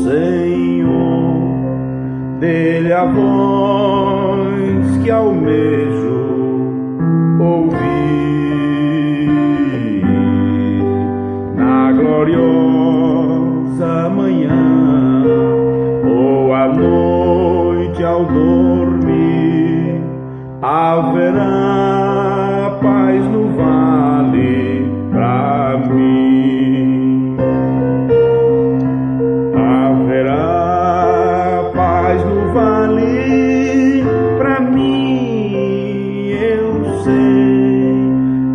Senhor, dele a voz que almejo ouvir na gloriosa manhã ou à noite ao dormir. Haverá paz no vale pra mim. Haverá paz no vale pra mim, eu sei.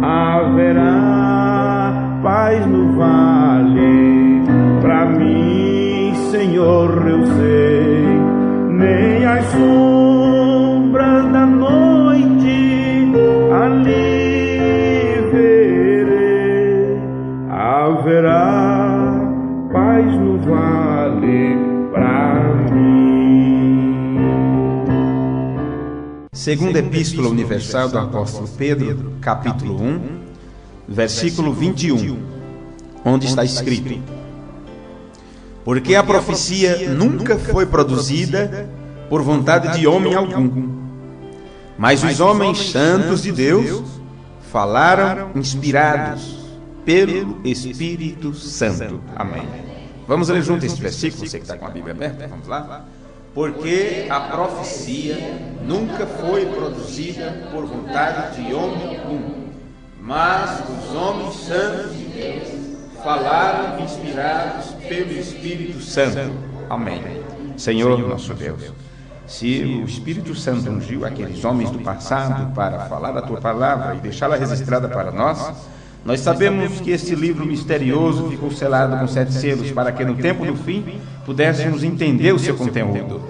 Haverá paz no vale pra mim, Senhor, eu sei. Nem as sombras da noite ali verei. Haverá paz no vale pra mim. Segunda Epístola Universal do Apóstolo Pedro, capítulo 1, versículo 21, onde está escrito: porque a profecia nunca foi produzida por vontade de homem algum, mas os homens santos de Deus falaram inspirados pelo Espírito Santo. Amém. Vamos ler junto este versículo, você que está com a Bíblia aberta, vamos lá? Porque a profecia nunca foi produzida por vontade de homem algum, mas os homens santos de Deus falaram inspirados pelo Espírito Santo. Amém. Senhor nosso Deus, se o Espírito Santo ungiu aqueles homens do passado para falar a Tua palavra e deixá-la registrada para nós, nós sabemos que este livro misterioso ficou selado com 7 selos para que no tempo do fim pudéssemos entender o seu conteúdo.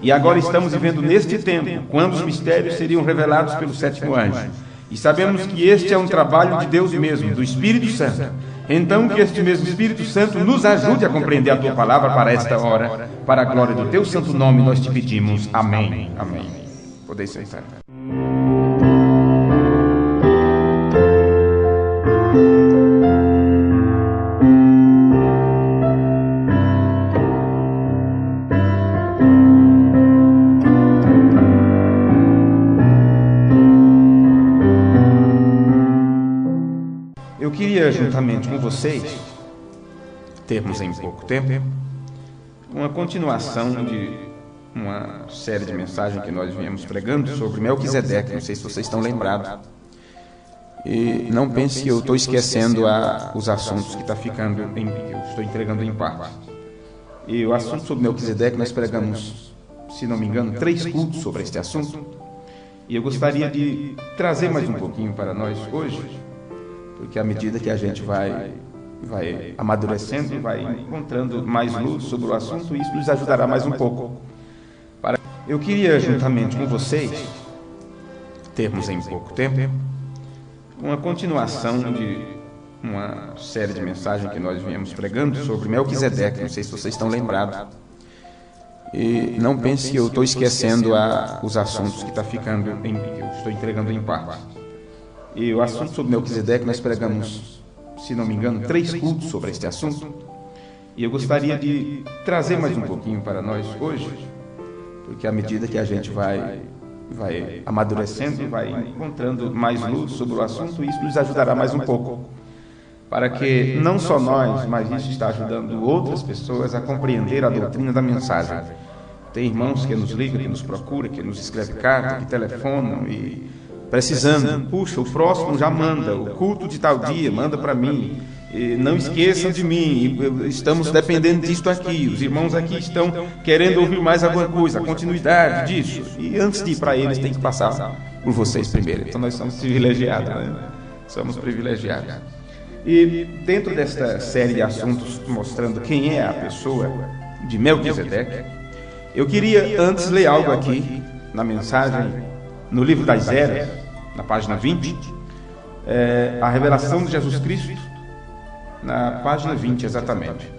E agora estamos vivendo neste tempo, quando os mistérios seriam revelados pelo 7º anjo. E sabemos que este é um trabalho de Deus mesmo, do Espírito Santo. Então que este mesmo Espírito Santo nos ajude a compreender a Tua palavra para esta hora. Para a glória do Teu santo nome nós te pedimos. Amém. Amém. Podeis sentar. Eu queria, juntamente com vocês, termos em pouco tempo uma continuação de uma série de mensagens que nós viemos pregando sobre Melquisedeque. Não sei se vocês estão lembrados. E não pense que eu estou esquecendo os assuntos que está ficando eu estou entregando em parte. E o assunto sobre Melquisedeque nós pregamos, se não me engano, 3 cultos sobre este assunto. E eu gostaria de trazer mais um pouquinho para nós hoje, porque à medida que a gente vai amadurecendo e vai encontrando mais luz sobre o assunto, isso nos ajudará mais um pouco. Eu queria, juntamente com vocês, termos em pouco tempo uma continuação de uma série de mensagens que nós viemos pregando sobre Melquisedeque. Não sei se vocês estão lembrados. E não pense que eu estou esquecendo os assuntos que está ficando eu estou entregando em parte. E o assunto sobre Melquisedeque nós pregamos, se não me engano, 3 cultos sobre este assunto. E eu gostaria de trazer mais um pouquinho para nós hoje, porque à medida que a gente vai amadurecendo e vai encontrando mais luz sobre o assunto, isso nos ajudará mais um pouco, para que não só nós, mas isso está ajudando outras pessoas a compreender a doutrina da mensagem. Tem irmãos que nos ligam, que nos procuram, que nos escrevem carta, que telefonam e precisando, puxa, o próximo já manda, o culto de tal dia, manda para mim, e não esqueçam de mim, estamos dependendo disto aqui, os irmãos aqui estão querendo ouvir mais alguma coisa, a continuidade disso, e antes de ir para eles tem que passar por vocês primeiro. Então nós somos privilegiados, né? Somos privilegiados. E dentro desta série de assuntos mostrando quem é a pessoa de Melquisedeque, eu queria antes ler algo aqui na mensagem, no livro das Eras, na página 20, a revelação de Jesus Cristo, na página 20 exatamente,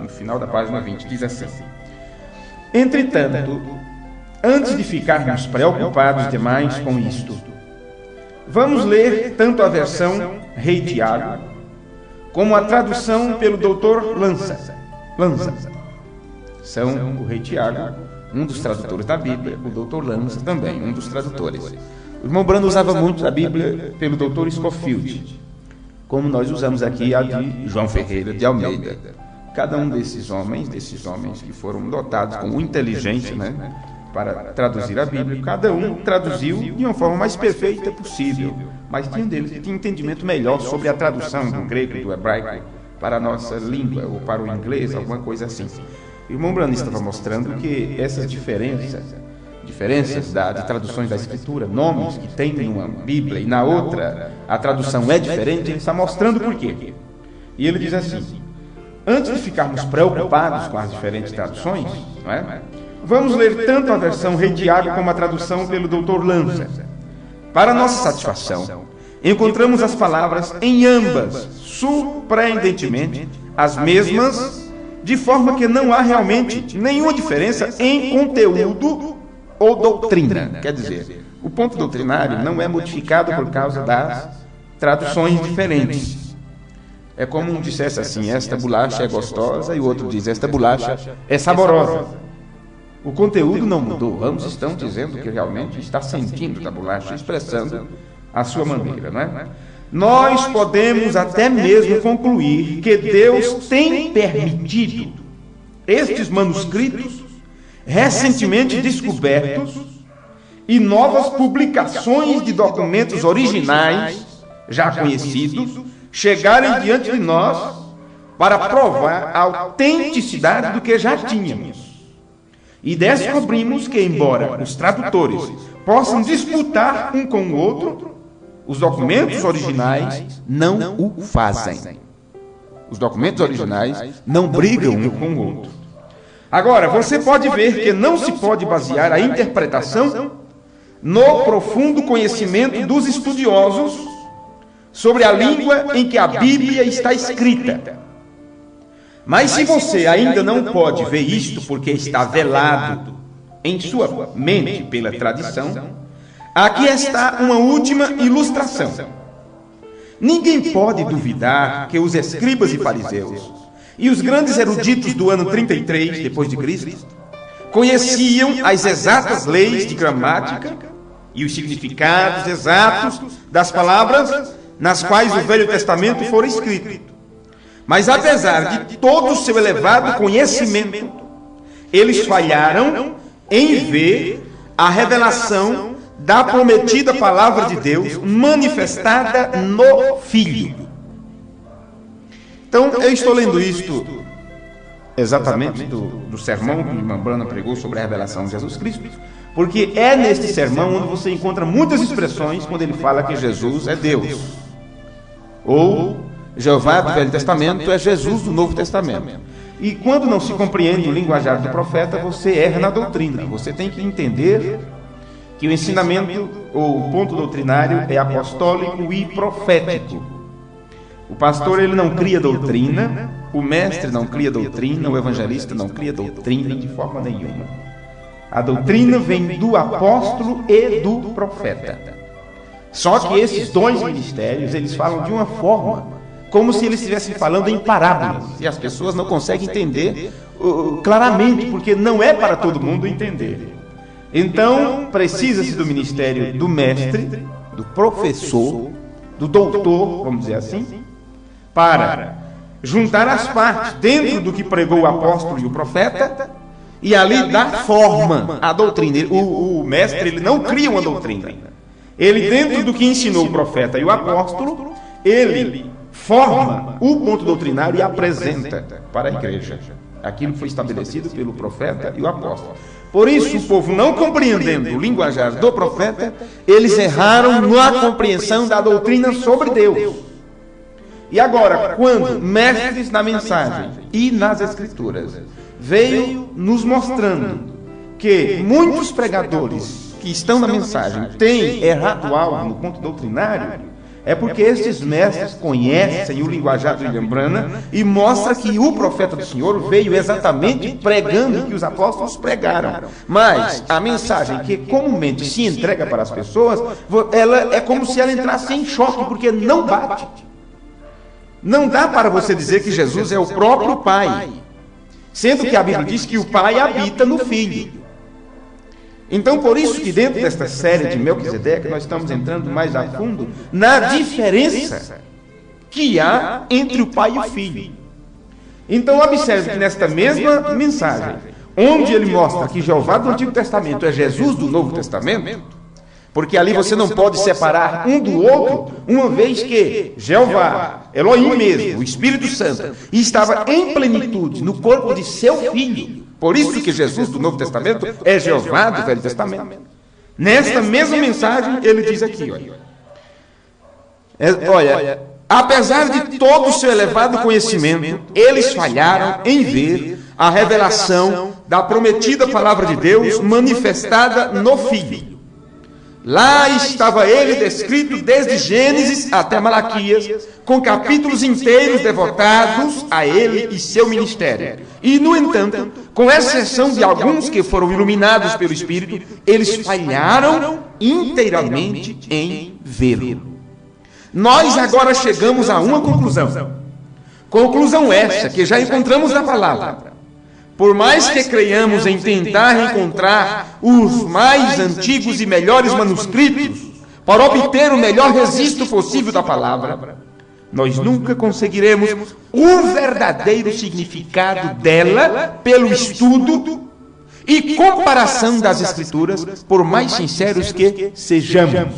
no final da página 20, diz assim: entretanto, antes de ficarmos preocupados demais com isto, vamos ler tanto a versão Rei Tiago, como a tradução pelo Dr. Lanza. são o rei Tiago, um dos tradutores da Bíblia, o Dr. Lanza também, um dos tradutores. O irmão Brando usava muito a Bíblia pelo Dr. Scofield, como nós usamos aqui a de João Ferreira de Almeida. Cada um desses homens que foram dotados com inteligência, né, para traduzir a Bíblia, cada um traduziu de uma forma mais perfeita possível, mas tinha deles que tinha entendimento melhor sobre a tradução do grego e do hebraico para a nossa língua, ou para o inglês, alguma coisa assim. O irmão Brando estava mostrando que essas diferenças de traduções da Escritura, nomes que tem em uma Bíblia e na outra a tradução é diferente, ele está mostrando por quê. E ele diz assim: antes de ficarmos preocupados com as diferentes traduções, não é? Vamos ler tanto a versão Rei Tiago como a tradução pelo Dr. Lanza. Para nossa satisfação, encontramos as palavras em ambas, surpreendentemente, as mesmas, de forma que não há realmente nenhuma diferença em conteúdo ou doutrina. Quer dizer, o ponto doutrinário não é modificado por causa das traduções diferentes. É como um dissesse assim: esta bolacha é gostosa, e o outro diz: esta bolacha é saborosa. O conteúdo não mudou, ambos estão dizendo que realmente está sentindo da bolacha, expressando a sua maneira, não é? Nós podemos até mesmo concluir que Deus tem permitido estes manuscritos recentemente descobertos e novas publicações de documentos originais já conhecidos chegarem diante de nós para provar a autenticidade do que já tínhamos. E descobrimos que, embora os tradutores possam disputar um com o outro, os documentos originais não o fazem. Os documentos originais não brigam um com o outro. Agora, você pode ver que não se pode basear a interpretação no profundo conhecimento dos estudiosos sobre a língua em que a Bíblia está escrita. Mas se você ainda não pode ver isto porque está velado em sua mente pela tradição, aqui está uma última ilustração. Ninguém pode duvidar que os escribas e fariseus e os grandes eruditos do ano 33 depois de Cristo conheciam as exatas leis de gramática e os significados exatos das palavras nas quais o Velho Testamento fora escrito. Mas apesar de todo o seu elevado conhecimento, eles falharam em ver a revelação da prometida palavra de Deus manifestada no Filho. Então, eu estou lendo isto exatamente do sermão que o irmão Brana pregou sobre a revelação de Jesus Cristo, porque é neste sermão onde você encontra muitas expressões quando ele fala que Jesus é Deus, ou Jeová do Velho Testamento é Jesus do Novo Testamento. E quando não se compreende o linguajar do profeta, você erra na doutrina. Você tem que entender que o ensinamento, ou o ponto doutrinário, é apostólico e profético. O pastor, ele não cria doutrina, o mestre não cria doutrina, o evangelista não cria doutrina de forma nenhuma. A doutrina vem do apóstolo e do profeta. Só que esses dois ministérios, eles falam de uma forma como se eles estivessem falando em parábolas, e as pessoas não conseguem entender claramente, porque não é para todo mundo entender. Então, precisa-se do ministério do mestre, do professor, do doutor, vamos dizer assim, para juntar as partes dentro do que pregou o apóstolo e o profeta, e ali dar forma à doutrina. O mestre, ele não cria uma doutrina. Ele, dentro do que ensinou o profeta e o apóstolo, ele forma o ponto doutrinário e apresenta para a igreja aquilo que foi estabelecido pelo profeta e o apóstolo. Por isso, o povo, não compreendendo o linguajar do profeta, eles erraram na compreensão da doutrina sobre Deus. E agora, quando mestres na mensagem e nas escrituras veio nos mostrando que muitos pregadores que estão na mensagem têm errado algo no ponto doutrinário, é porque estes mestres conhecem o linguajar do William Branham e mostra que o profeta do Senhor veio exatamente pregando o que os apóstolos pregaram. Mas a mensagem que comumente se entrega para as pessoas, ela é como se ela entrasse em choque, porque não bate. Não dá para você dizer que Jesus é o próprio Pai, sendo que a Bíblia diz que o Pai habita no Filho. Então, por isso que dentro desta série de Melquisedeque, nós estamos entrando mais a fundo na diferença que há entre o Pai e o Filho. Então, observe que nesta mesma mensagem, onde ele mostra que Jeová do Antigo Testamento é Jesus do Novo Testamento, porque ali você não pode separar um do outro, uma vez que Jeová, Elohim mesmo, o Espírito Santo, estava em plenitude no corpo de seu Filho. Por isso que Jesus do Novo Testamento é Jeová do Velho Testamento. Nesta mesma mensagem, ele diz aqui, olha, apesar de todo o seu elevado conhecimento, eles falharam em ver a revelação da prometida palavra de Deus manifestada no Filho. Lá estava ele descrito desde Gênesis até Malaquias, com capítulos inteiros devotados a ele e seu ministério. E, no entanto, com exceção de alguns que foram iluminados pelo Espírito, eles falharam inteiramente em vê-lo. Nós agora chegamos a uma conclusão. Conclusão essa que já encontramos na palavra. Por mais que creiamos em tentar encontrar os mais antigos e melhores manuscritos para obter o melhor registro possível da palavra, nós nunca conseguiremos o verdadeiro significado dela pelo estudo e comparação das Escrituras, por mais sinceros que sejamos.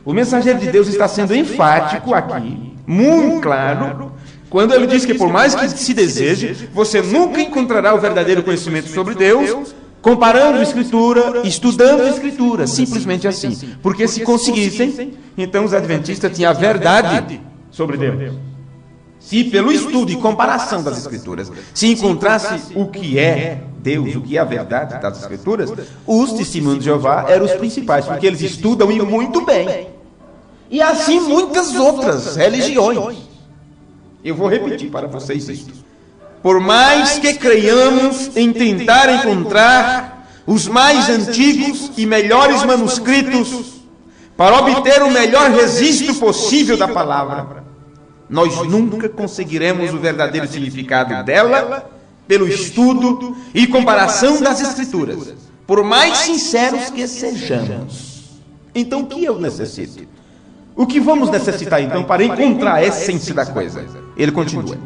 O mensageiro de Deus está sendo enfático aqui, muito claro, quando ele diz que por mais que se deseje, você nunca encontrará o verdadeiro conhecimento sobre Deus, comparando a Escritura, estudando a Escritura, simplesmente assim. Porque se conseguissem, então os adventistas tinham a verdade sobre Deus. Se pelo estudo e comparação das Escrituras se encontrasse o que é Deus, o que é a verdade das Escrituras, os testemunhos de Jeová eram os principais, porque eles estudam e muito bem. E assim muitas outras religiões. Eu vou repetir para vocês isso. Por mais que creiamos em tentar encontrar os mais antigos e melhores manuscritos para obter o melhor registro possível da palavra, nós nunca conseguiremos o verdadeiro significado dela pelo estudo e comparação das Escrituras, por mais sinceros que sejamos. Então, o que eu necessito? O que vamos necessitar, então, para encontrar a essência da coisa? Ele continua.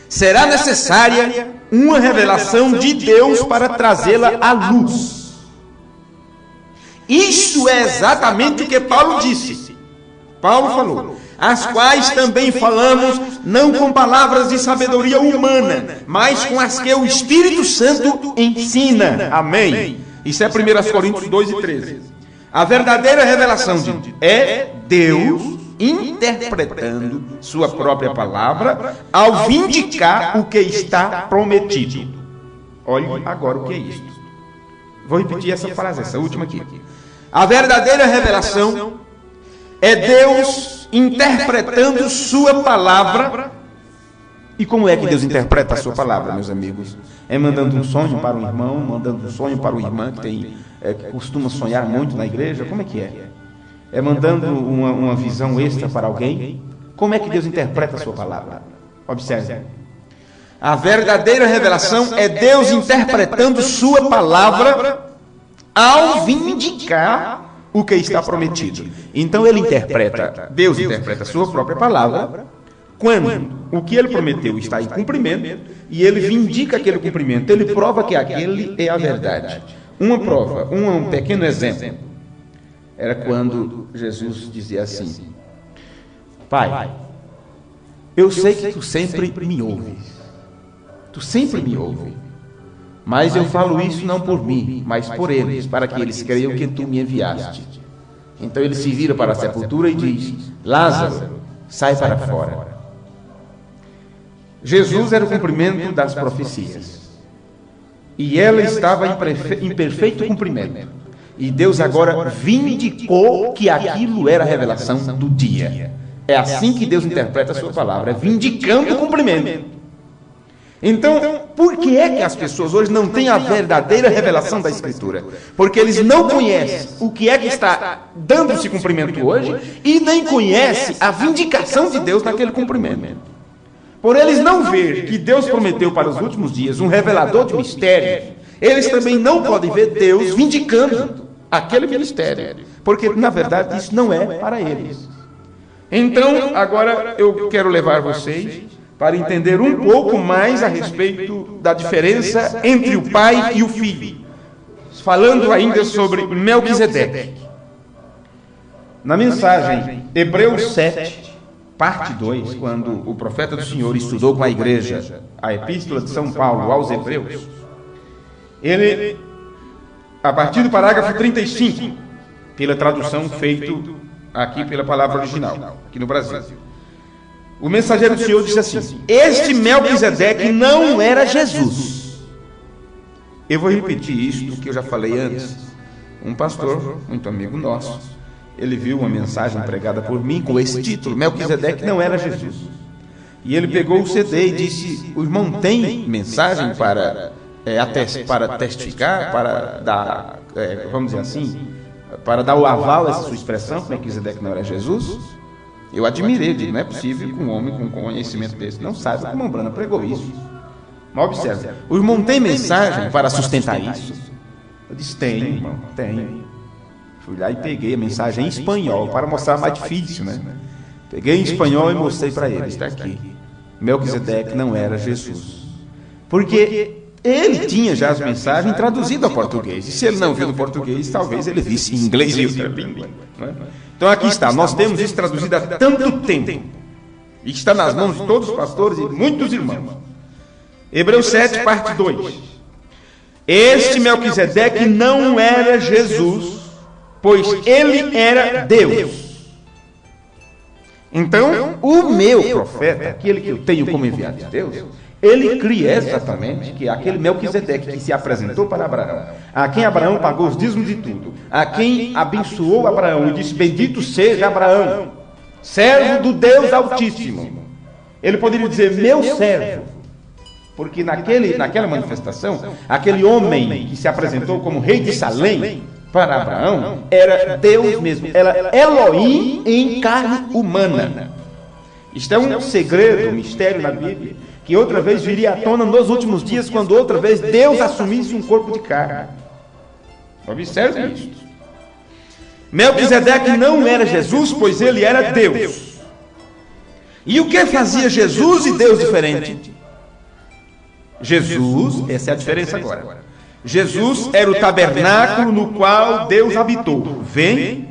Será necessária uma revelação de Deus para trazê-la à luz. Isso é exatamente o que Paulo disse. Paulo falou, as quais também falamos, não com palavras de sabedoria humana, mas com as que o Espírito Santo ensina. Amém. Isso é 1 Coríntios 2 e 13. A verdadeira revelação é Deus interpretando sua própria palavra ao vindicar o que está prometido. Olhe agora o que é isto. Vou repetir essa frase, essa última aqui. A verdadeira revelação é Deus interpretando sua palavra. E como é que Deus interpreta a sua palavra, meus amigos? É mandando um sonho para um irmão, mandando um sonho para uma irmã que costuma sonhar muito na igreja? Como é que é? É mandando uma visão extra para alguém? Como é que Deus interpreta a sua palavra? Observe. A verdadeira revelação é Deus interpretando sua palavra ao vindicar o que está prometido. Então Deus interpreta a sua própria palavra quando o que ele prometeu está em cumprimento e ele vindica aquele cumprimento. Ele prova que aquele é a verdade. Uma prova, um pequeno exemplo, era quando Jesus dizia assim: Pai, eu sei que tu sempre me ouves. Tu sempre me ouves. Mas eu falo isso não por mim, mas por eles, para que eles creiam que tu me enviaste. Então ele se vira para a sepultura e diz: Lázaro, sai para fora. Jesus era o cumprimento das profecias. E ela estava em perfeito cumprimento. E Deus agora vindicou que aquilo era a revelação do dia. É assim que Deus interpreta a sua palavra, vindicando o cumprimento. Então, por que é que as pessoas hoje não têm a verdadeira revelação da Escritura? Porque eles não conhecem o que é que está dando-se cumprimento hoje e nem conhecem a vindicação de Deus naquele cumprimento. Por eles não ver que Deus prometeu para os últimos dias um revelador de mistérios, eles também não podem ver Deus vindicando aquele mistério, porque na verdade isso não é para eles. Então, agora eu quero levar vocês para entender um pouco mais a respeito da diferença entre o pai e o filho, falando ainda sobre Melquisedeque. Na mensagem Hebreus 7, parte 2, quando o profeta do Senhor estudou com a igreja a epístola de São Paulo aos Hebreus, ele, a partir do parágrafo 35, pela tradução feita aqui pela palavra original, aqui no Brasil, o mensageiro do Senhor disse assim: este Melquisedeque não era Jesus. Eu vou repetir isto que eu já falei antes. Um pastor, muito amigo nosso, ele viu uma mensagem pregada por mim com esse título: Melquisedeque não era Jesus. E ele pegou o CD e disse: o irmão tem mensagem para testificar, para dar, vamos dizer assim, para dar o aval a essa sua expressão, que Melquisedeque não era Jesus? Eu admirei, eu digo, não é possível que um homem com conhecimento desse não saiba que o irmão Branham pregou isso. Mas observe, o irmão tem mensagem para sustentar isso? Eu disse: tenho, irmão, tenho. Fui lá e peguei a mensagem em espanhol, para mostrar mais difícil, né? Peguei em espanhol e mostrei para ele: está aqui, Melquisedeque não era Jesus. Porque ele tinha já as mensagens traduzidas ao português. E se ele não viu no português, talvez ele visse em inglês e outra língua. Então aqui está, nós temos isso traduzido há tanto tempo. E está nas mãos de todos os pastores e muitos irmãos. Hebreus 7, parte 2. Este Melquisedeque não era Jesus, pois ele era Deus. Então, o meu profeta, aquele que eu tenho como enviado de Deus, ele cria exatamente que aquele Melquisedeque que se apresentou para Abraão, a quem Abraão pagou os dízimos de tudo, a quem abençoou Abraão e disse: bendito seja Abraão, servo do Deus Altíssimo. Ele poderia dizer: meu servo, porque naquela manifestação, aquele homem que se apresentou como rei de Salém para Abraão era Deus mesmo, era Elohim em carne humana. Isto é um segredo, um mistério na Bíblia, que outra vez viria à tona nos últimos dias, quando outra vez Deus assumisse um corpo de carne. Observe isso. Melquisedeque não era Jesus, pois ele era Deus. E o que fazia Jesus e Deus diferente? Jesus, essa é a diferença agora. Jesus era o tabernáculo no qual Deus habitou. Vem?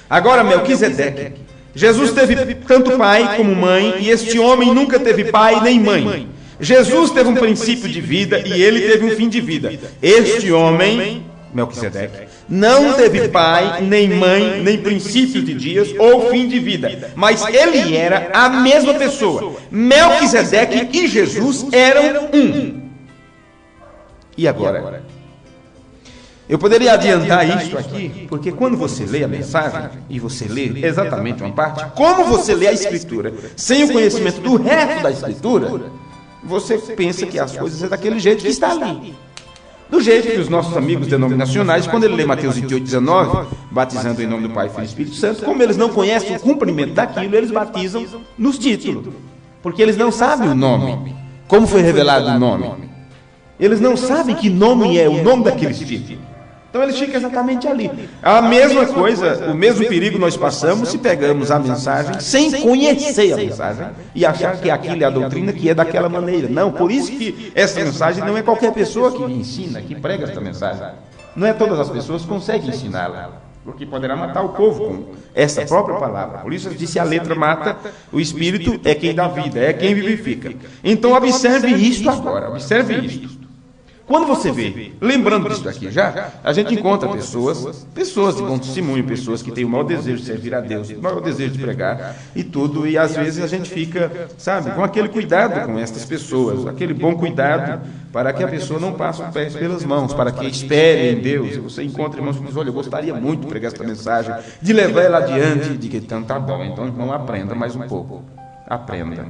Agora Melquisedeque, Jesus teve tanto pai como mãe, e este homem nunca teve pai nem mãe. Jesus teve um princípio de vida e ele teve um fim de vida. Este homem, Melquisedeque, não teve pai, nem mãe, nem princípio de dias ou fim de vida, mas ele era a mesma pessoa. Melquisedeque e Jesus eram um. E agora? Eu poderia adiantar isto aqui, porque quando você lê a mensagem, e você lê exatamente uma parte, como você lê a Escritura, sem o conhecimento do resto da Escritura, você pensa que as coisas é daquele jeito que está ali. Do jeito que os nossos amigos denominacionais, quando ele lê Mateus 28:19, batizando em nome do Pai, Filho e Espírito Santo, como eles não conhecem o cumprimento daquilo, eles batizam nos títulos, porque eles não sabem o nome, como foi revelado o nome. Eles não sabem que nome é o nome daqueles títulos. Então eles ficam exatamente ali. A mesma coisa, o mesmo perigo nós passamos se pegamos a mensagem sem conhecer a mensagem e achar que aquilo é a doutrina que é daquela maneira. Não, por isso que essa mensagem não é qualquer pessoa que ensina, que prega essa mensagem. Não é todas as pessoas que conseguem ensiná-la, porque poderá matar o povo com essa própria palavra. Por isso disse: a letra mata, o Espírito é quem dá vida, é quem vivifica. Então observe isto agora, observe isto. Quando você vê, lembrando disso aqui já, a gente encontra pessoas de bom testemunho, pessoas que têm o maior desejo de servir a Deus, o maior desejo de pregar e tudo, e às vezes a gente fica, sabe, com aquele cuidado com estas pessoas, aquele bom cuidado para que a pessoa não passe os pés pelas mãos, para que espere em Deus. E você encontra irmãos que dizem: olha, eu gostaria muito de pregar essa mensagem, de levar ela adiante, de que então tá bom, então irmão, aprenda mais um pouco, aprenda,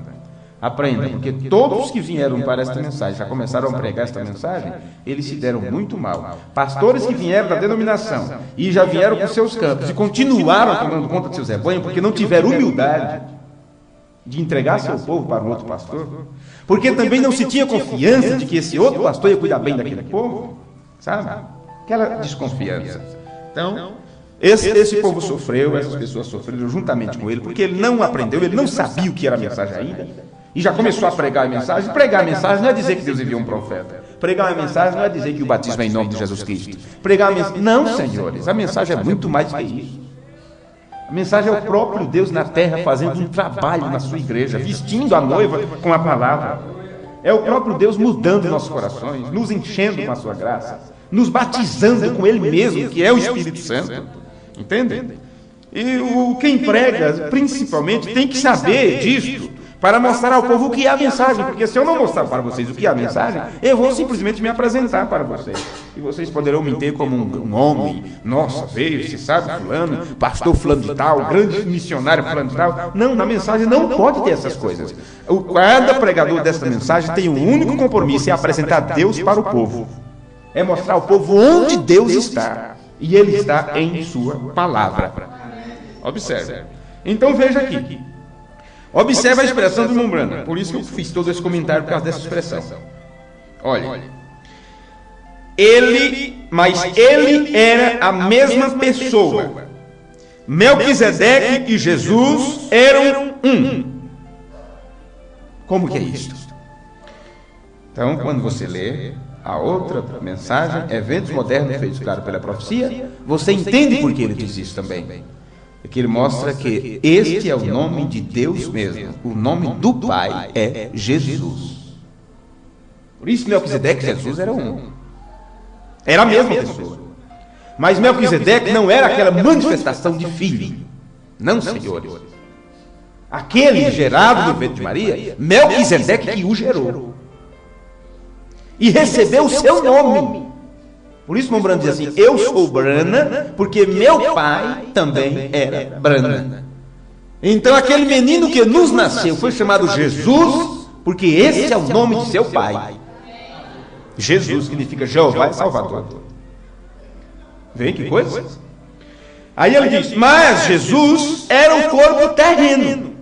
porque todos que vieram para esta mensagem, já começaram a pregar esta mensagem, eles se deram muito mal. Pastores que vieram da denominação e já vieram com seus campos e continuaram tomando conta de seus rebanhos, porque não tiveram humildade de entregar seu povo para um outro pastor? Porque também não se tinha confiança de que esse outro pastor ia cuidar bem daquele povo, sabe? Aquela desconfiança. Então, esse povo sofreu, essas pessoas sofreram juntamente com ele, porque ele não aprendeu, ele não sabia o que era a mensagem ainda, e já começou a pregar a mensagem. Pregar a mensagem não é dizer que Deus enviou um profeta. Pregar a mensagem não é dizer que o batismo é em nome de Jesus Cristo. Pregar a mensagem... Não, senhores, a mensagem é muito mais que isso. A mensagem é o próprio Deus na terra fazendo um trabalho na sua igreja, vestindo a noiva com a palavra. É o próprio Deus mudando nossos corações, nos enchendo com a sua graça, nos batizando com Ele mesmo, que é o Espírito Santo. Entendem? E quem prega, principalmente, tem que saber disso para mostrar ao povo o que é a mensagem. Porque se eu não mostrar para vocês o que é a mensagem, eu vou simplesmente me apresentar para vocês. E vocês poderão me ter como um homem. Nossa, veio, se sabe, fulano, pastor fulano de tal, grande missionário fulano de tal. Não, na mensagem não pode ter essas coisas. Cada pregador dessa mensagem tem um único compromisso, é apresentar Deus para o povo. É mostrar ao povo onde Deus está. E Ele está em sua palavra. Observe. Então veja aqui. Observe a expressão do irmão Branham. Por isso que eu fiz todo esse comentário por causa dessa expressão. Olha. Mas ele era a mesma pessoa. Melquisedeque e Jesus eram um. Como que é isso? Então, quando você lê a outra mensagem, eventos modernos feitos claro pela profecia, você entende por que ele diz isso também. É que ele mostra que este é o nome de Deus mesmo. O nome do Pai é Jesus. Por isso Melquisedeque e Jesus eram um. Era a mesma pessoa. Mas Melquisedeque não era aquela manifestação de filho. Não, senhores. Aquele gerado do ventre de Maria, Melquisedeque que o gerou. E recebeu o seu nome. Por isso, irmão Branham diz assim: eu sou Branham, porque meu pai também era Branham. Então, aquele menino que nos nasceu foi chamado Jesus, porque esse é o nome de seu pai. Jesus significa Jeová é Salvador. Vê que coisa? Aí ele diz: mas Jesus era um corpo terreno,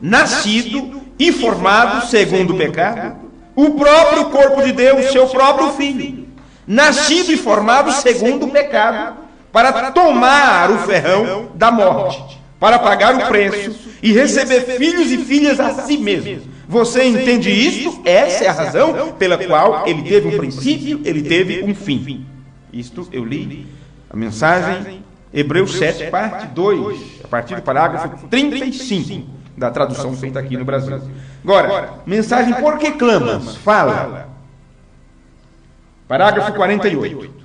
nascido e formado segundo o pecado, o próprio corpo de Deus, seu próprio Filho, nascido e formado segundo o pecado, para tomar o ferrão da morte, para pagar o preço e receber filhos e filhas a si mesmo. Você entende isso? Essa é a razão pela qual ele teve um princípio, ele teve um fim. Isto eu li a mensagem Hebreus 7, parte 2, a partir do parágrafo 35 da tradução feita aqui no Brasil. Agora, mensagem Por que clamas? Fala. Parágrafo 48.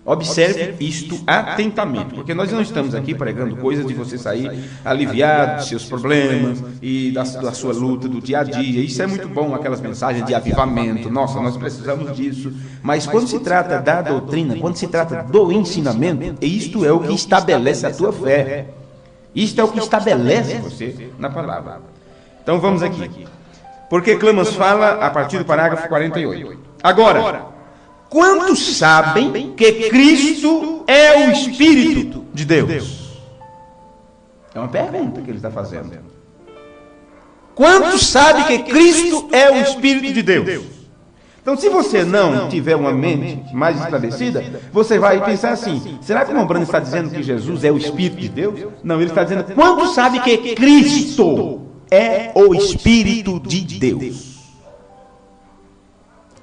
Observe isto atentamente, porque nós não estamos aqui pregando coisas de você sair aliviado dos seus problemas e da sua luta do dia a dia. Isso é muito bom, aquelas mensagens de avivamento. Nossa, nós precisamos disso. Mas quando se trata da doutrina, quando se trata do ensinamento, isto é o que estabelece a tua fé. Isto é o que estabelece você na palavra. Então vamos aqui. Porque clamas fala a partir do parágrafo 48. Agora, quantos sabem que Cristo é o Espírito de Deus? É uma pergunta que ele está fazendo. Quantos sabem que Cristo é o Espírito de Deus? Então, se você não tiver uma mente mais esclarecida, você vai pensar assim: será que o irmão Branham está dizendo que Jesus é o Espírito de Deus? Não, ele está dizendo: quantos sabem que Cristo é o Espírito de Deus?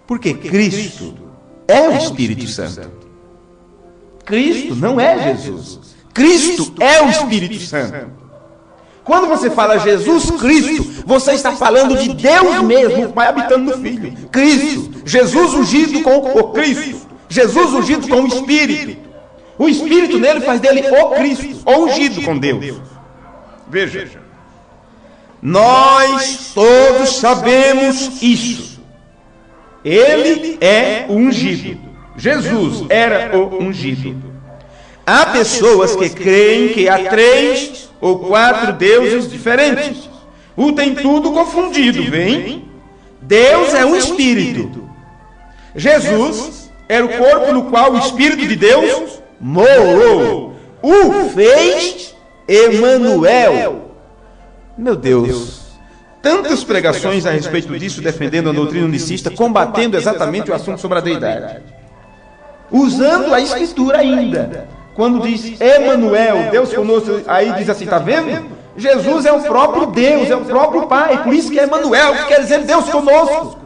Porque Cristo é o Espírito Santo. Cristo não é Jesus. Cristo é o Espírito Santo. Quando você fala Jesus Cristo, você está falando de Deus mesmo, o Pai habitando no Filho. Cristo, Jesus ungido com o Cristo, Jesus ungido com o Espírito. O Espírito nele faz dele o Cristo, o ungido com Deus. Veja, nós todos sabemos isso. Ele é o ungido. Jesus era o ungido. Há pessoas que creem que há 3 ou 4 deuses diferentes. O tem tudo confundido, vem? Deus é um espírito. Jesus era o corpo no qual o Espírito de Deus morou. O fez Emanuel. Meu Deus, tantas pregações a respeito disso, defendendo a doutrina unicista, combatendo exatamente o assunto sobre a deidade. Usando a Escritura ainda. Quando diz Emanuel, Deus conosco, aí diz assim, está vendo? Jesus é o próprio Deus, é o próprio Pai, por isso que é Emanuel, que quer dizer Deus conosco.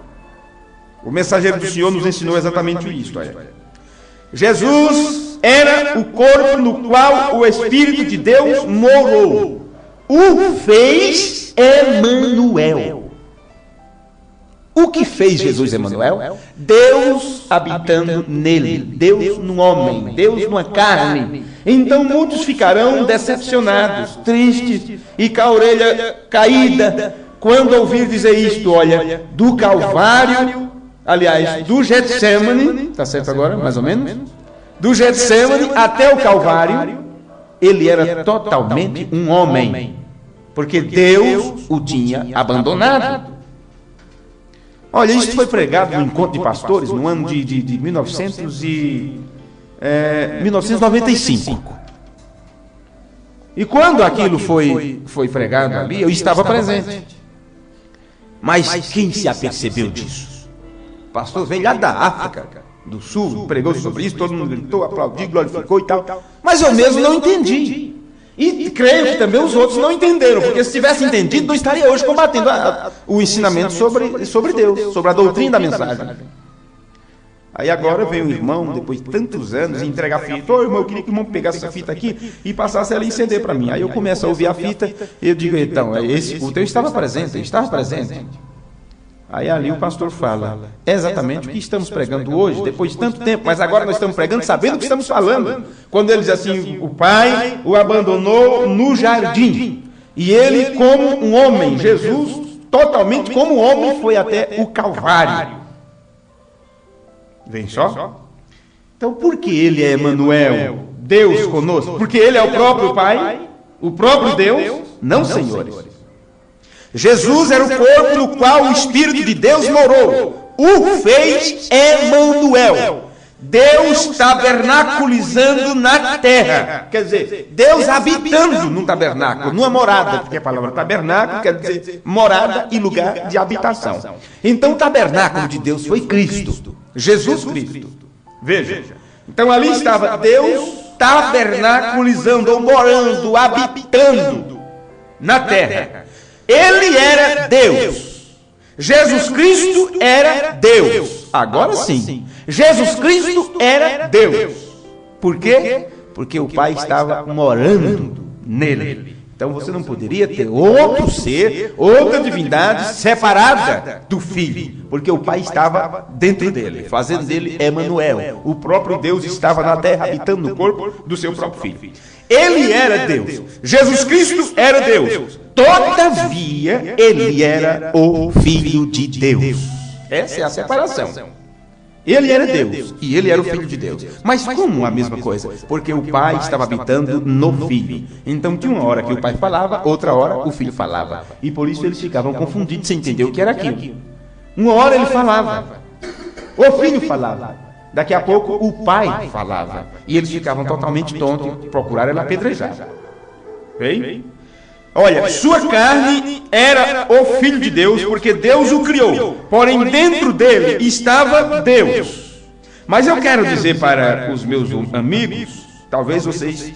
O mensageiro do Senhor nos ensinou exatamente isso. Jesus era o corpo no qual o Espírito de Deus morou. O fez Emanuel. O que fez Jesus Emanuel? Deus habitando nele, Deus no homem, Deus numa carne. Então muitos ficarão decepcionados, tristes e com a orelha caída quando ouvir dizer isto, olha, do Calvário, aliás, do Getsemane, está certo agora, mais ou menos? Do Getsemane até o Calvário, ele era totalmente um homem, porque Deus o tinha abandonado. Olha, isso foi pregado no Encontro de Pastores no ano de 1995. E quando aquilo foi pregado ali, eu estava presente. Mas quem se apercebeu disso? O pastor veio lá da África do Sul, pregou sobre isso, todo mundo gritou, aplaudiu, glorificou e tal. Mas eu mesmo não entendi. E creio que também os outros não entenderam, porque se tivesse entendido, não estaria hoje combatendo o ensinamento sobre Deus, sobre a doutrina da mensagem. Aí agora veio um irmão, depois de tantos anos, entregar a fita. Ô irmão, eu queria que o irmão pegasse essa fita aqui e passasse ela a incender para mim. Aí eu começo a ouvir a fita e eu digo, então, o teu estava presente, Aí ali o pastor fala, é exatamente o que estamos pregando hoje, depois de tanto tempo, mas agora nós estamos pregando sabendo o que estamos falando. Quando ele diz assim, o Pai o abandonou no jardim, e ele como um homem, Jesus, totalmente como homem, foi até o Calvário. Vem só? Então por que ele é Emanuel, Deus conosco? Porque ele é o próprio Pai, o próprio Deus? Não, senhores. Jesus era o corpo no qual o Espírito de Deus morou. O fez Emanuel. Deus tabernaculizando na terra. Quer dizer, Deus habitando num tabernáculo, numa morada, porque a palavra tabernáculo quer dizer morada e lugar de habitação. Então o tabernáculo de Deus foi Cristo, Jesus Cristo. Veja. Então ali estava Deus tabernaculizando, ou morando, habitando na terra. Ele era Deus. Jesus Cristo era Deus. Agora sim. Jesus Cristo era Deus. Por quê? Porque o Pai estava morando nele. Então você não poderia ter outro ser, outra divindade separada do Filho. Porque o Pai estava dentro dele, fazendo dele Emanuel. O próprio Deus estava na terra, habitando no corpo do seu próprio Filho. Ele era Deus. Jesus Cristo era Deus. Todavia, ele era o Filho de Deus. Essa é a separação. Ele era Deus e ele era o Filho de Deus. Mas como a mesma coisa? Porque o Pai estava habitando no Filho. Então tinha uma hora que o Pai falava, outra hora o Filho falava. E por isso eles ficavam confundidos sem entender o que era aquilo. Uma hora ele falava, o Filho falava. Daqui a pouco o Pai falava. E eles ficavam totalmente tontos e procuraram apedrejar. Bem? Olha, sua carne era o Filho de Deus, porque Deus o criou. Porém, dentro dele estava Deus. Mas eu quero dizer para os meus amigos, talvez vocês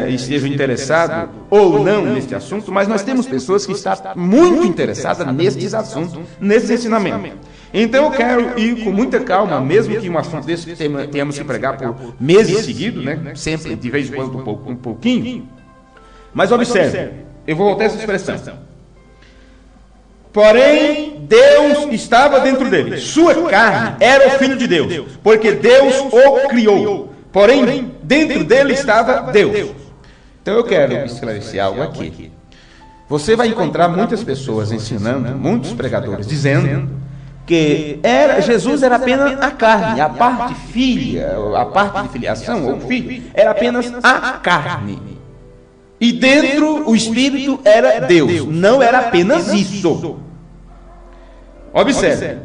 estejam interessados ou não neste assunto, mas nós temos pessoas que estão muito interessadas nestes assuntos, nesses ensinamentos. Então eu quero ir com muita calma, mesmo que um assunto desse tenhamos que pregar por meses seguidos, né? Sempre, de vez em quando, um pouquinho. Mas observe, eu vou voltar a essa expressão. Porém, Deus estava dentro dele. Sua carne era o Filho de Deus, porque Deus o criou. Porém, dentro dele estava Deus. Então eu quero esclarecer algo aqui. Você vai encontrar muitas pessoas ensinando, muitos pregadores, dizendo que Jesus era apenas a carne, a parte filha, a parte de filiação, ou filho, era apenas a carne. E dentro o Espírito era Deus, não era apenas isso. Observe.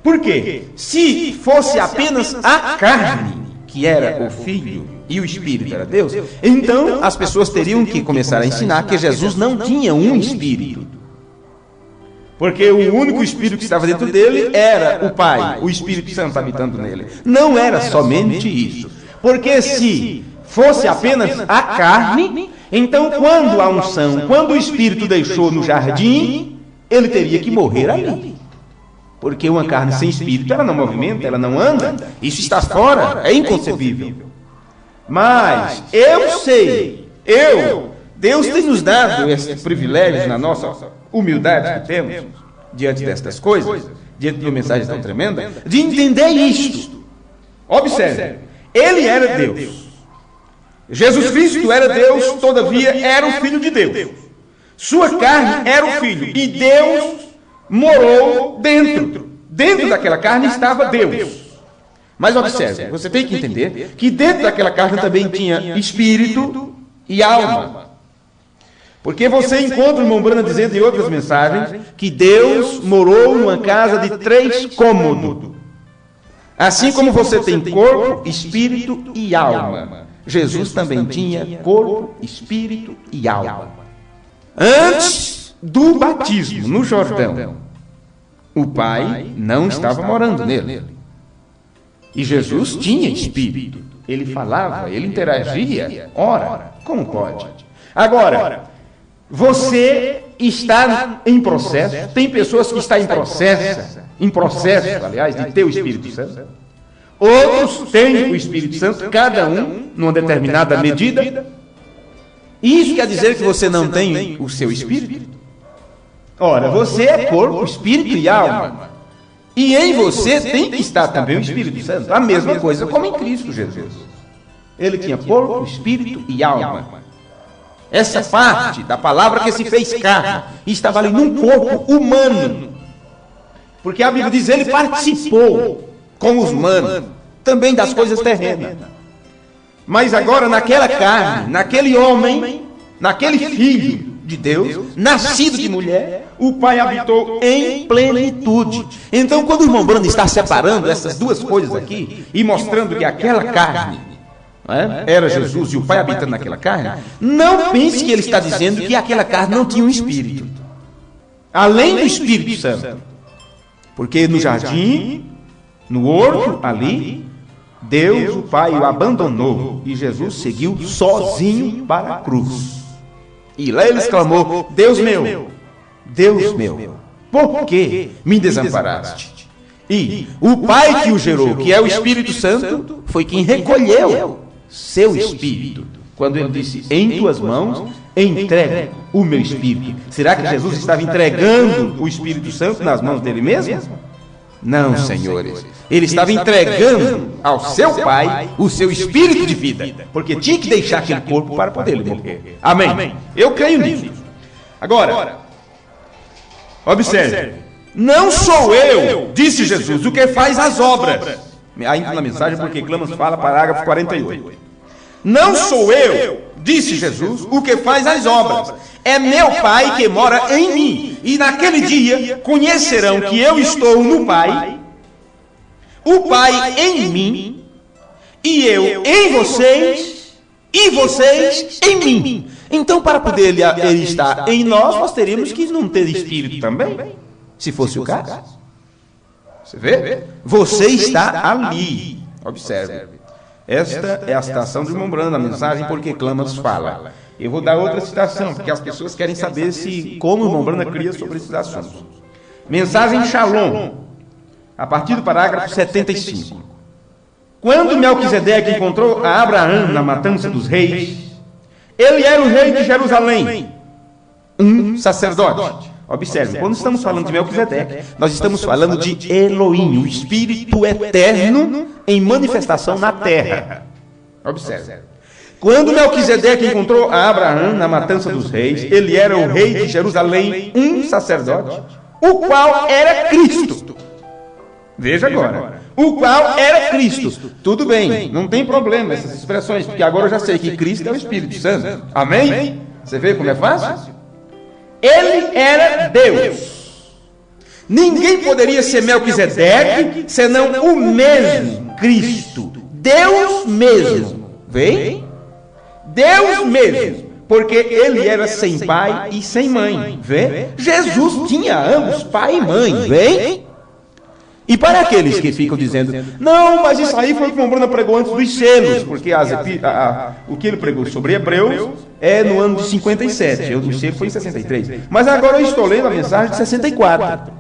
Por quê? Se fosse apenas a carne, que era o Filho e o Espírito era Deus, então as pessoas teriam que começar a ensinar que Jesus não tinha um Espírito. Porque o único Espírito que estava dentro dele era o Pai, o Espírito Santo habitando nele. Não era somente isso. Porque se fosse apenas a carne, então quando a unção, quando o Espírito deixou no jardim, ele teria que morrer ali. Porque uma carne sem Espírito, ela não movimenta, ela não anda. Isso está fora, é inconcebível. Mas eu sei, Deus tem nos dado esse privilégio na nossa humildade que temos, diante destas coisas, diante de uma mensagem tão tremenda, de entender isto. Observe, ele era Deus. Jesus Cristo era Deus, todavia era o Filho de Deus. Sua carne era o Filho, e Deus morou dentro. Dentro daquela carne estava Deus. Mas observe, você tem que entender que dentro daquela carne também tinha espírito e alma. Porque você encontra o irmão Branham dizendo em outras mensagens que Deus morou numa casa de 3 cômodos. Assim como você tem corpo, espírito e alma, Jesus também tinha corpo, espírito e alma. Antes do batismo no Jordão, o Pai não estava morando nele. E Jesus tinha espírito. Ele falava, ele interagia. Ora, como pode? Agora, você está em processo, tem pessoas que estão em processo, aliás, de ter o Espírito Santo. Outros têm o Espírito Santo, cada um numa determinada medida. Isso quer dizer que você não tem o seu Espírito? Ora, você é corpo, espírito e alma. E em você tem que estar também o Espírito Santo. A mesma coisa como em Cristo Jesus. Ele tinha corpo, espírito e alma. Essa parte da palavra que se fez carne estava ali num corpo humano. Porque a Bíblia diz, ele participou com os humanos, também das coisas terrenas. Mas agora naquela carne, naquele homem, naquele filho de Deus, nascido de mulher, o Pai habitou em plenitude. Então quando o irmão Branham está separando essas duas coisas aqui, e mostrando que aquela carne era Jesus e o Pai habitando naquela carne, não pense que ele está dizendo que aquela carne não tinha um espírito, além do Espírito Santo. Porque no jardim, no horto ali, Deus, o Pai, o abandonou e Jesus seguiu sozinho para a cruz. E lá ele exclamou, Deus meu, por que me desamparaste? E o Pai que o gerou, que é o Espírito Santo, foi quem recolheu seu Espírito. Quando ele disse, em tuas mãos, entregue o meu Espírito. Será que Jesus estava entregando o Espírito Santo nas mãos dele mesmo? Não, senhores. Ele estava entregando ao seu Pai o seu Espírito de vida, porque tinha que deixar aquele corpo para poder ele morrer. Amém? Eu creio nisso. Agora, observe. Não sou eu, disse Jesus, o que faz as obras. Ainda na mensagem, porque Clamas fala, parágrafo 48. Não sou eu, disse Jesus, o que faz as obras. É meu Pai que mora em mim. E naquele dia conhecerão que eu estou no Pai, o Pai em mim, e eu em vocês, e vocês em mim. Então, para poder ele estar em nós teríamos que não ter Espírito também, se fosse o caso. Você vê? Você está ali. Observe. Esta é a citação de irmão Branham na mensagem, porque Clamas fala. Eu vou dar outra citação, porque as pessoas querem saber como o irmão Branham cria sobre esses assuntos. Mensagem Shalom, a partir do parágrafo 75. Quando Melquisedeque encontrou a Abraão na matança dos reis, ele era o rei de Jerusalém, um sacerdote. Observe, quando estamos falando de Melquisedeque, nós estamos falando de Elohim, o Espírito eterno em manifestação na terra. Observe. Quando Melquisedeque encontrou a Abraão na matança dos reis, ele era o rei de Jerusalém, um sacerdote, o qual era Cristo. Veja agora. O qual era Cristo. Tudo bem, não tem problema essas expressões, porque agora eu já sei que Cristo é o Espírito Santo. Amém? Você vê como é fácil? Ele era Deus. Ninguém poderia ser Melquisedeque senão o mesmo Cristo, Deus mesmo, vê? Deus mesmo, porque ele era sem pai e sem mãe, vê? Jesus tinha ambos, pai e mãe, vê? E para aqueles que ficam dizendo, não, mas isso aí foi o que o Bruna pregou antes dos selos, porque o que ele pregou sobre Hebreus é no ano de 57, o selo foi em 63. Mas agora eu estou lendo a mensagem de 64.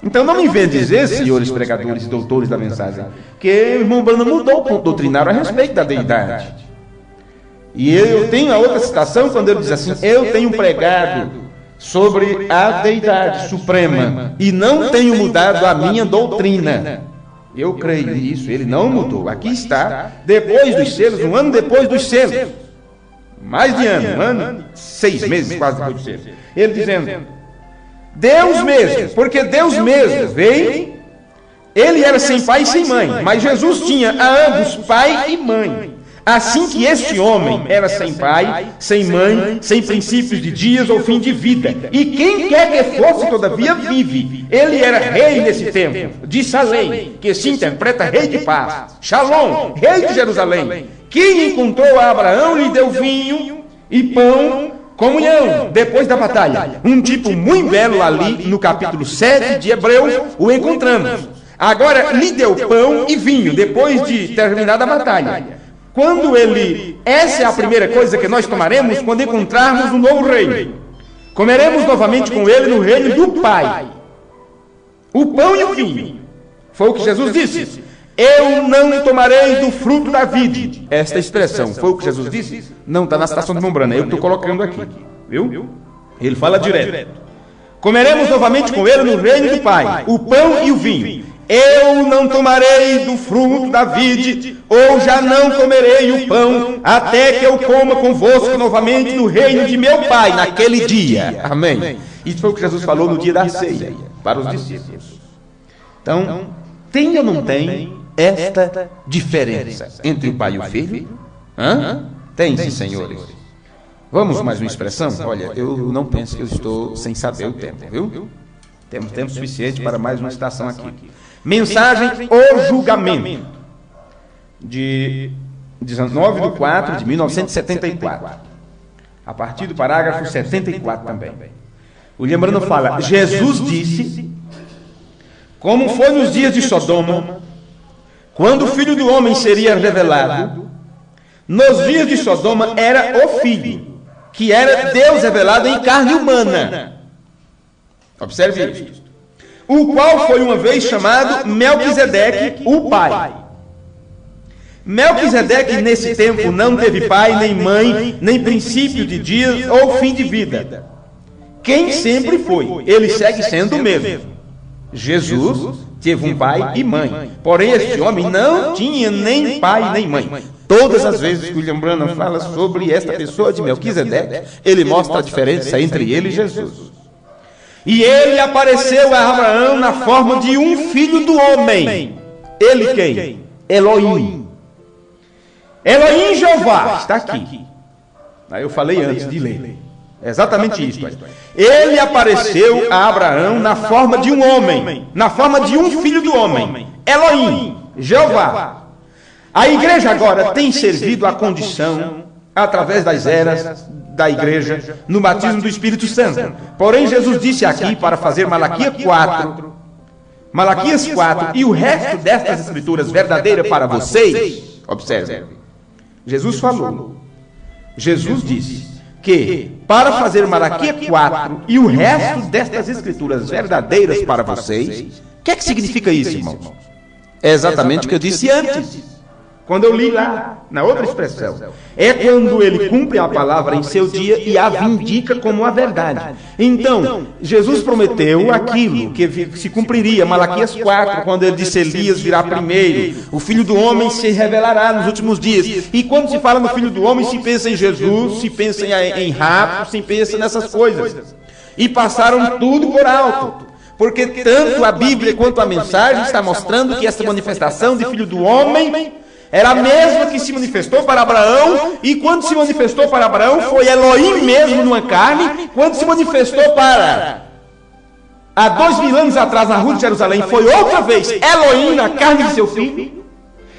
Então não me venham dizer, senhores pregadores e doutores da mensagem, que o irmão Bruna mudou o ponto doutrinário a respeito da deidade. E eu tenho a outra citação quando ele diz assim, eu tenho pregado sobre a deidade suprema e não tenho mudado a minha doutrina. Eu creio nisso, ele não mudou. Aqui está, depois dos selos, um ano depois dos selos, mais de ano, 6 meses quase depois dos selos, ele dizendo, Deus mesmo, porque Deus mesmo veio, ele era sem pai e sem mãe, mas Jesus tinha a ambos pai e mãe. Assim que este homem era sem pai, sem mãe, sem princípios de dias ou fim de vida. E quem quer que fosse, todavia, vive. Ele era rei nesse tempo, de Salém, que se interpreta rei de paz. Shalom, rei de Jerusalém. Quem encontrou a Abraão lhe deu vinho e pão, comunhão, depois da batalha. Um tipo muito belo ali, no capítulo 7 de Hebreus, o encontramos. Agora, lhe deu pão e vinho, depois de terminada a batalha. Essa é a primeira coisa que nós tomaremos quando encontrarmos um novo reino. Comeremos novamente com ele no reino do Pai. O pão e o vinho. Foi o que Jesus disse. Eu não tomarei do fruto da vide. Esta expressão, foi o que Jesus disse? Não está na citação de Mombrana, eu estou colocando aqui. Viu? Ele fala direto. Comeremos novamente com ele no reino do Pai. O pão e o vinho. Eu não tomarei do fruto da vide, ou já não comerei o pão, até que eu coma convosco novamente no reino de meu Pai, naquele dia. Amém. Isso foi o que Jesus falou no dia da ceia, para os discípulos. Então, tem ou não tem esta diferença entre o Pai e o Filho? Tem, sim, senhores. Vamos mais uma expressão? Olha, eu não penso que eu estou sem saber o tempo, viu? Temos tempo suficiente para mais uma citação aqui. Mensagem O Julgamento, de 19/4 de 1974, a partir do parágrafo 74 também. William Branham fala, Jesus disse, como foi nos dias de Sodoma, quando o Filho do Homem seria revelado, nos dias de Sodoma era o Filho, que era Deus revelado em carne humana. Observe isso. O qual foi uma vez chamado Melquisedeque, o pai. Melquisedeque nesse tempo não teve pai, nem mãe, nem princípio de dias ou fim de vida. Quem sempre foi, ele segue sendo o mesmo. Jesus teve um pai e mãe, porém este homem não tinha nem pai nem mãe. Todas as vezes que William Branham fala sobre esta pessoa de Melquisedeque, ele mostra a diferença entre ele e Jesus. E ele apareceu a Abraão na forma de um filho do homem. Ele quem? Elohim. Elohim Jeová está aqui. Aí eu falei antes de ler. É exatamente isso. Ele apareceu a Abraão na forma de um homem, na forma de um filho do homem. Elohim, Jeová. A igreja agora tem servido a condição, através das eras da igreja, no batismo do Espírito Santo. Porém, Jesus disse aqui, para fazer Malaquias 4, e o resto destas escrituras verdadeiras para vocês, observe, Jesus falou, Jesus disse que, para fazer Malaquias 4 e o resto destas escrituras verdadeiras para vocês, o que é que significa isso, irmãos? É exatamente o que eu disse antes. Quando eu li lá, na outra expressão, é quando ele cumpre a palavra em seu dia e a vindica como a verdade. Então, Jesus prometeu aquilo que se cumpriria, Malaquias 4, quando ele disse, Elias virá primeiro, o Filho do Homem se revelará nos últimos dias. E quando se fala no Filho do Homem, se pensa em Jesus, se pensa em rapto, se pensa nessas coisas. E passaram tudo por alto. Porque tanto a Bíblia quanto a mensagem está mostrando que essa manifestação de Filho do Homem era a mesma que se manifestou para Abraão, e quando se manifestou para Abraão, foi Elohim mesmo numa carne, quando se manifestou para, há 2000 anos atrás, na rua de Jerusalém, foi outra vez Elohim na carne de seu filho,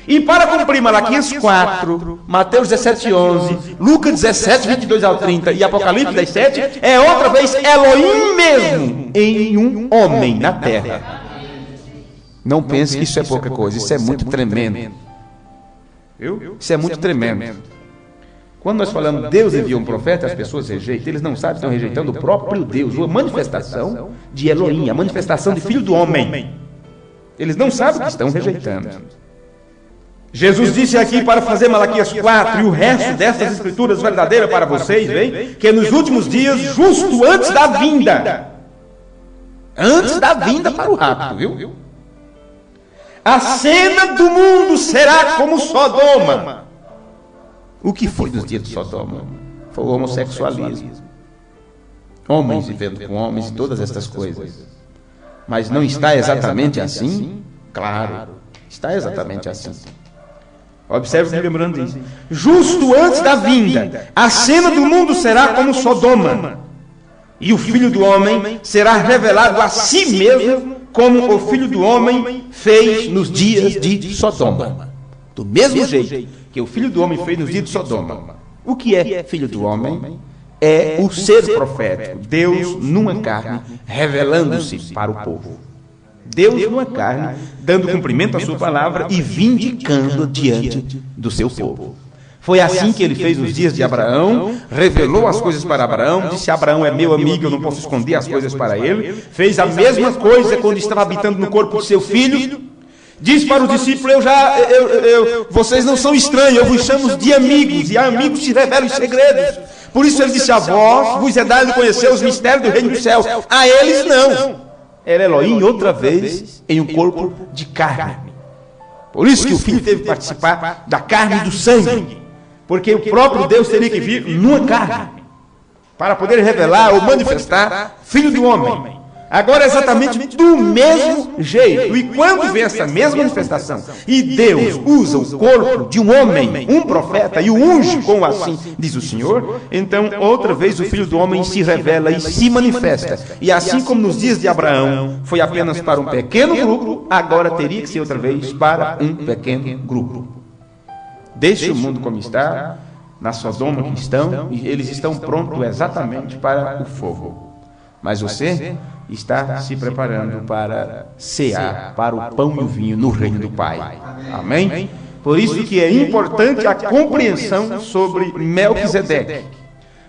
E para cumprir Malaquias 4, Mateus 17, 11, Lucas 17, 22 ao 30 e Apocalipse 10, 7, é outra vez Elohim mesmo em um homem na terra. Não pense que isso é pouca coisa, isso é muito tremendo. Isso é muito tremendo. Quando nós falamos Deus envia um profeta, as pessoas rejeitam, eles não sabem que estão rejeitando o próprio Deus, a manifestação de Elohim, a manifestação de Filho do Homem. Eles não sabem que estão rejeitando. Jesus disse aqui para fazer Malaquias 4 e o resto dessas escrituras verdadeiras para vocês, vem, que nos últimos dias, justo antes da vinda para o rapto, viu? A cena do mundo será como Sodoma. O que foi nos dias de Sodoma? Foi o homossexualismo. Homens vivendo com homens e todas estas coisas. Mas não está exatamente assim? Claro, está exatamente assim. Observe o que lembrando disso. Justo antes da vinda, a cena do mundo será como Sodoma. E o Filho do Homem será revelado a si mesmo, como o Filho do Homem fez nos dias de Sodoma. Do mesmo jeito que o Filho do Homem fez nos dias de Sodoma. O que é Filho do Homem? É o ser profético, Deus numa carne, revelando-se para o povo. Deus numa carne, dando cumprimento à sua palavra e vindicando diante do seu povo. Foi assim que ele fez nos dias de Abraão, revelou as coisas para Abraão, disse: Abraão é meu amigo, eu não posso esconder as coisas para ele. Fez a mesma coisa quando estava habitando no corpo de seu filho. Disse para os discípulos: vocês não são estranhos, eu vos chamo de amigos, e a amigos se revelam os segredos. Por isso ele disse: a vós vos é dado conhecer os mistérios do reino dos céus, a eles não. Era Elohim outra vez em um corpo de carne. Por isso que o filho teve que participar da carne e do sangue. Porque o próprio Deus teria que vir numa carne para poder revelar ou manifestar Filho do Homem. Agora é exatamente do mesmo jeito. E quando vem essa mesma manifestação e Deus usa o corpo de um homem, um profeta, e o unge, como assim diz o Senhor, então outra vez o Filho do Homem se revela e se manifesta. E assim como nos dias de Abraão foi apenas para um pequeno grupo, agora teria que ser outra vez para um pequeno grupo. Deixe o mundo como está, na Sodoma que estão, e eles estão prontos exatamente para o fogo. Mas você está se preparando para cear, para o pão e o vinho no reino do Pai. Amém? Por isso que é importante a compreensão sobre Melquisedeque,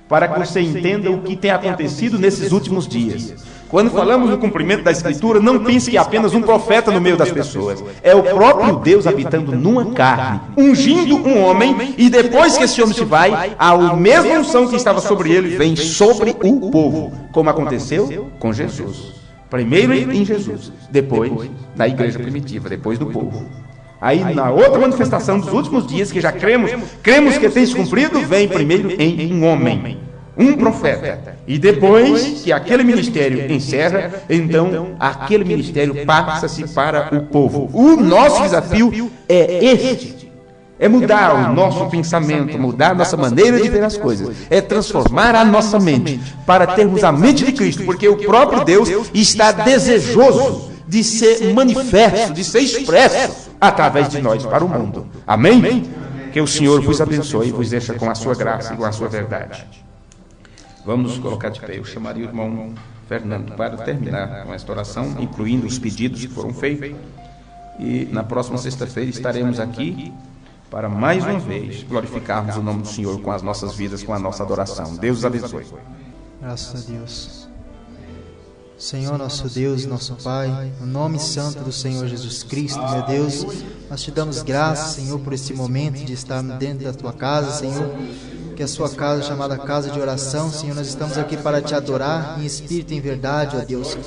para que você entenda o que tem acontecido nesses últimos dias. Quando falamos no cumprimento da Escritura, não pense que é apenas um profeta no meio das pessoas. É o próprio Deus habitando numa carne, ungindo um homem, e depois que esse homem se vai, a mesma unção que estava sobre ele vem sobre o povo, como aconteceu com Jesus. Primeiro em Jesus, depois na igreja primitiva, depois do povo. Aí na outra manifestação dos últimos dias, que já cremos que tem se cumprido, vem primeiro em um homem, um profeta. E depois que aquele ministério encerra, então aquele ministério passa-se para o povo. O nosso desafio é este. É mudar o nosso pensamento, mudar a nossa maneira de ver as coisas. É transformar a nossa mente para termos a mente de Cristo, porque o próprio Deus está desejoso de ser manifesto, de ser expresso através de nós para o mundo. Amém? Que o Senhor vos abençoe e vos deixe com a sua graça e com a sua verdade. Vamos nos colocar de pé. Eu chamaria o irmão Fernando para terminar com esta oração, incluindo os pedidos que foram feitos. E na próxima sexta-feira estaremos aqui para mais uma vez glorificarmos o nome do Senhor com as nossas vidas, com a nossa adoração. Deus os abençoe. Graças a Deus. Senhor nosso Deus, nosso Pai, no nome santo do Senhor Jesus Cristo, meu Deus, nós te damos graças, Senhor, por esse momento de estar dentro da tua casa, Senhor, que é a sua casa chamada casa de oração. Senhor, nós estamos aqui para te adorar em espírito e em verdade, ó Deus.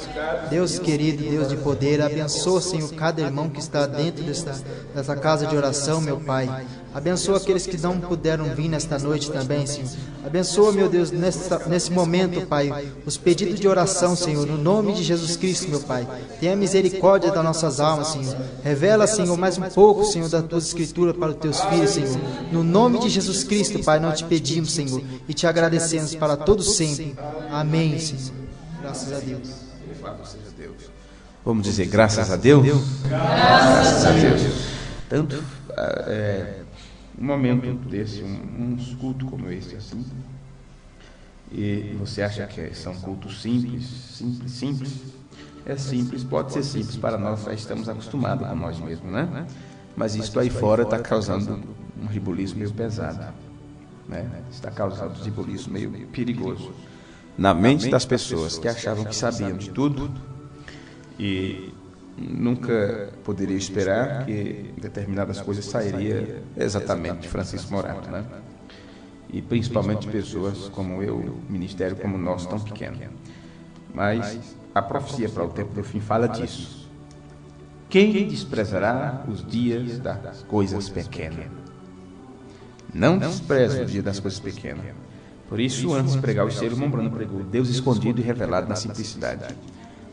Deus querido, Deus de poder, abençoa, Senhor, cada irmão que está dentro dessa casa de oração, meu Pai. Abençoa aqueles que não puderam vir nesta noite também, Senhor. Abençoa, meu Deus, nesse momento, Pai, os pedidos de oração, Senhor, no nome de Jesus Cristo, meu Pai. Tenha misericórdia das nossas almas, Senhor. Revela, Senhor, mais um pouco, Senhor, da tua escritura para os teus filhos, Senhor. No nome de Jesus Cristo, Pai, nós te pedimos, Senhor, e te agradecemos para todos sempre. Amém, Senhor. Graças a Deus. Vamos dizer graças a Deus? Graças a Deus. Tanto um momento desse, um culto como esse, assim, e você acha que são cultos simples? É simples, pode ser simples para nós, já estamos acostumados com nós mesmos, né? Mas isso aí fora está causando um ribuliço meio pesado, né? Está causando um ribuliço meio perigoso na mente das pessoas que achavam que sabiam de tudo e nunca poderia esperar que determinadas coisas sairiam exatamente de Francisco Morato, né? E principalmente de pessoas como eu, ministério como o nosso, tão pequeno. Mas a profecia para o tempo do fim fala disso. Quem desprezará os dias das coisas pequenas? Não despreze o dia das coisas pequenas. Por isso, antes de pregar o Evangelho, Mombrano pregou Deus escondido e revelado na simplicidade.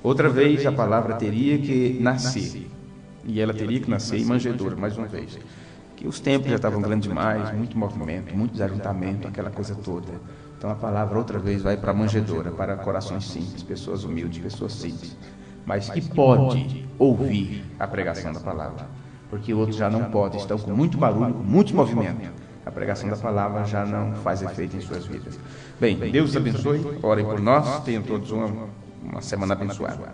Outra vez, a palavra teria que nascer. E ela teria que nascer em manjedoura, mais uma vez. Que os templos já estavam grandes demais, muito movimento, muito desajuntamento, aquela coisa toda. Então a palavra outra vez vai para a manjedoura, para corações simples, pessoas humildes, pessoas simples. Mas que pode ouvir a pregação da palavra. Porque outros já não podem, estão com muito barulho, com muito movimento. A pregação da palavra já não faz efeito em suas vidas. Bem, Deus abençoe, orem por nós, tenham todos uma semana abençoada.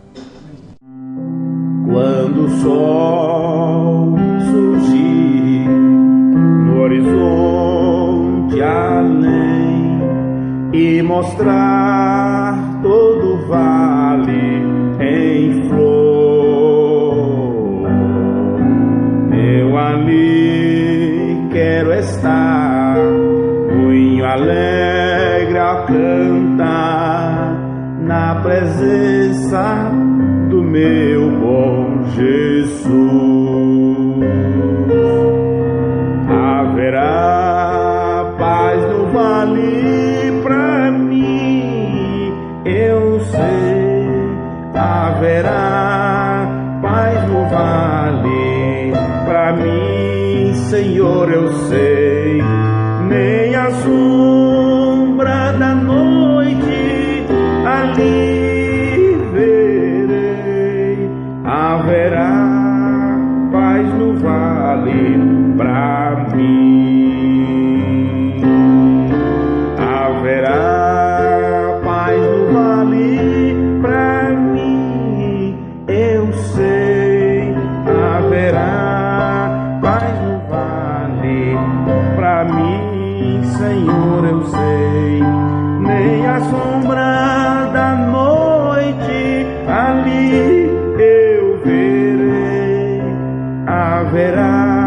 Quando o sol surgir no horizonte além e mostrar todo o vale em flor, eu ali quero estar, punho alegre a cantar na presença do meu bom Jesus. Haverá paz no vale pra mim, eu sei. Haverá paz no vale pra mim, Senhor, eu sei. Nem a sombra da noite ali verei. Haverá paz no vale pra mim. Haverá paz no vale pra mim, eu sei. Haverá paz no vale pra mim, Senhor, eu sei. Nem a sombra da noite ali eu verei. Haverá